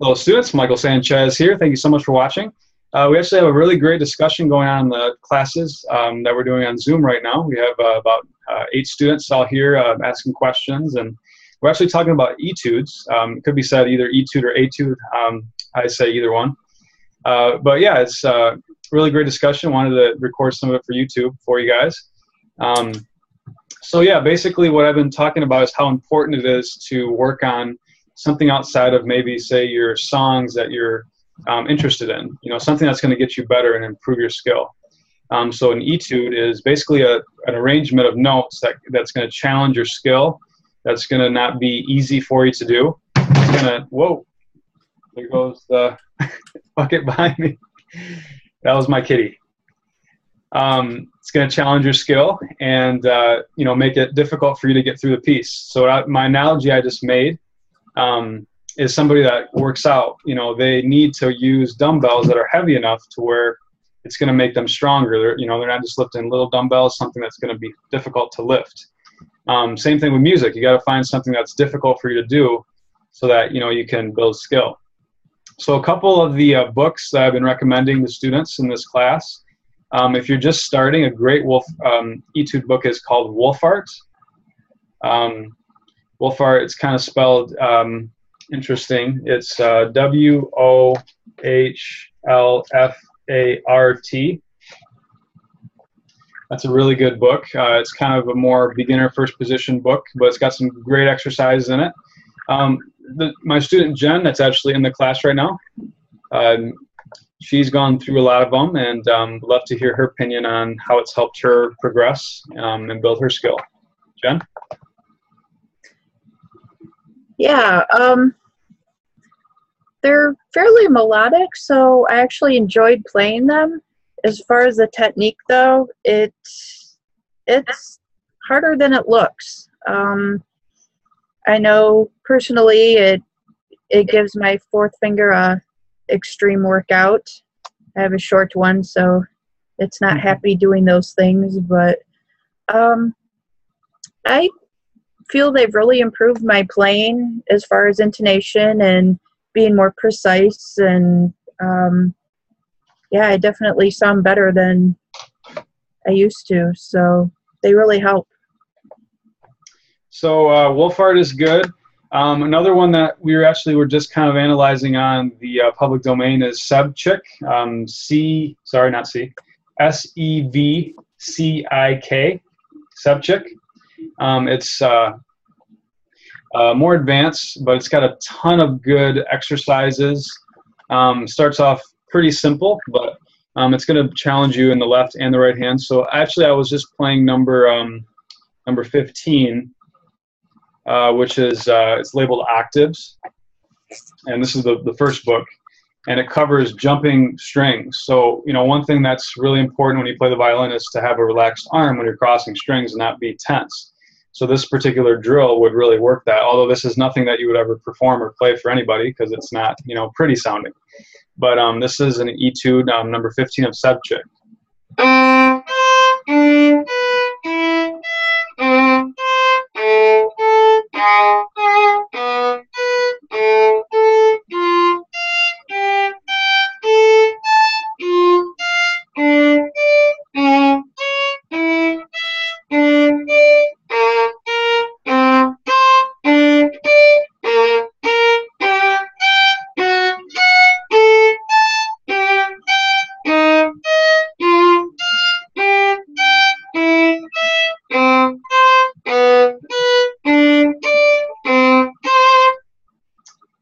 Hello, students. Michael Sanchez here. Thank you so much for watching. We actually have a really great discussion going on in the classes that we're doing on Zoom right now. We have about 8 students all here asking questions, and we're actually talking about etudes. It could be said either etude or etude. I say either one. But yeah, it's a really great discussion. Wanted to record some of it for YouTube for you guys. So yeah, basically what I've been talking about is how important it is to work on something outside of maybe, say, your songs that you're interested in. You know, something that's going to get you better and improve your skill. So an etude is basically an arrangement of notes that's going to challenge your skill. That's going to not be easy for you to do. It's going to, whoa, there goes the bucket behind me. That was my kitty. It's going to challenge your skill and you know, make it difficult for you to get through the piece. So my analogy I just made is somebody that works out. You know, they need to use dumbbells that are heavy enough to where it's going to make them stronger. You know, they're not just lifting little dumbbells, something that's going to be difficult to lift. Same thing with music. You got to find something that's difficult for you to do so that, you know, you can build skill. So a couple of the books that I've been recommending to students in this class, if you're just starting, a great etude book is called Wohlfart. Wohlfart, it's kind of spelled interesting. It's Wohlfart. That's a really good book. It's kind of a more beginner first position book, but it's got some great exercises in it. My student Jen, that's actually in the class right now, she's gone through a lot of them, and love to hear her opinion on how it's helped her progress and build her skill. Jen? Yeah, they're fairly melodic, so I actually enjoyed playing them. As far as the technique, though, it's harder than it looks. I know personally it gives my fourth finger a extreme workout. I have a short one, so it's not happy doing those things, but I feel they've really improved my playing as far as intonation and being more precise, and yeah, I definitely sound better than I used to, so they really help. So Wohlfart is good. Another one that we were just kind of analyzing on the public domain is Sevcik. S-E-V-C-I-K. Sevcik. It's more advanced, but it's got a ton of good exercises. Starts off pretty simple, but it's going to challenge you in the left and the right hand. So actually, I was just playing number 15, which is it's labeled octaves, and this is the first book, and it covers jumping strings. So, you know, one thing that's really important when you play the violin is to have a relaxed arm when you're crossing strings and not be tense. So this particular drill would really work that, although this is nothing that you would ever perform or play for anybody because it's not, you know, pretty sounding. But this is an etude, number 15 of Sevcik.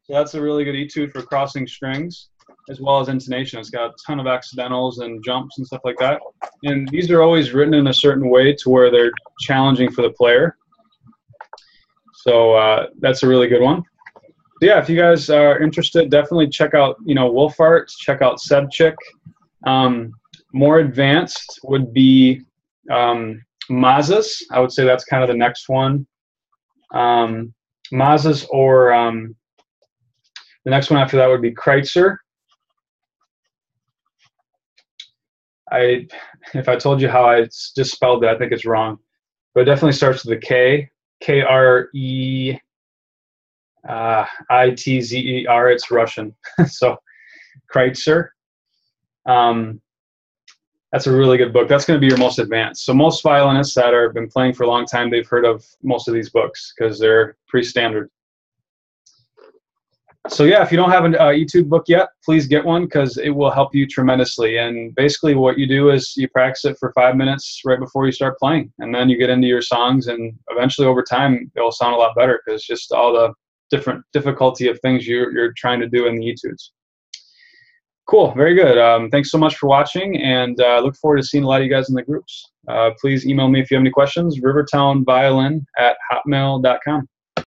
So that's a really good etude for crossing strings, as well as intonation. It's got a ton of accidentals and jumps and stuff like that. And these are always written in a certain way to where they're challenging for the player. So that's a really good one. So yeah, if you guys are interested, definitely check out, you know, Wohlfart, check out Sevcik. More advanced would be Mazas. I would say that's kind of the next one. Mazas, or the next one after that would be Kaysar. If I told you how I just spelled it, I think it's wrong. But it definitely starts with a K. K-R-E Itzer. It's Russian. So Kaysar. That's a really good book. That's going to be your most advanced. So most violinists that have been playing for a long time, they've heard of most of these books because they're pretty standard. So yeah, if you don't have an Etude book yet, please get one because it will help you tremendously. And basically what you do is you practice it for 5 minutes right before you start playing. And then you get into your songs, and eventually over time, it'll sound a lot better because just all the different difficulty of things you're trying to do in the Etudes. Cool, very good. Thanks so much for watching, and look forward to seeing a lot of you guys in the groups. Please email me if you have any questions, rivertownviolin@hotmail.com.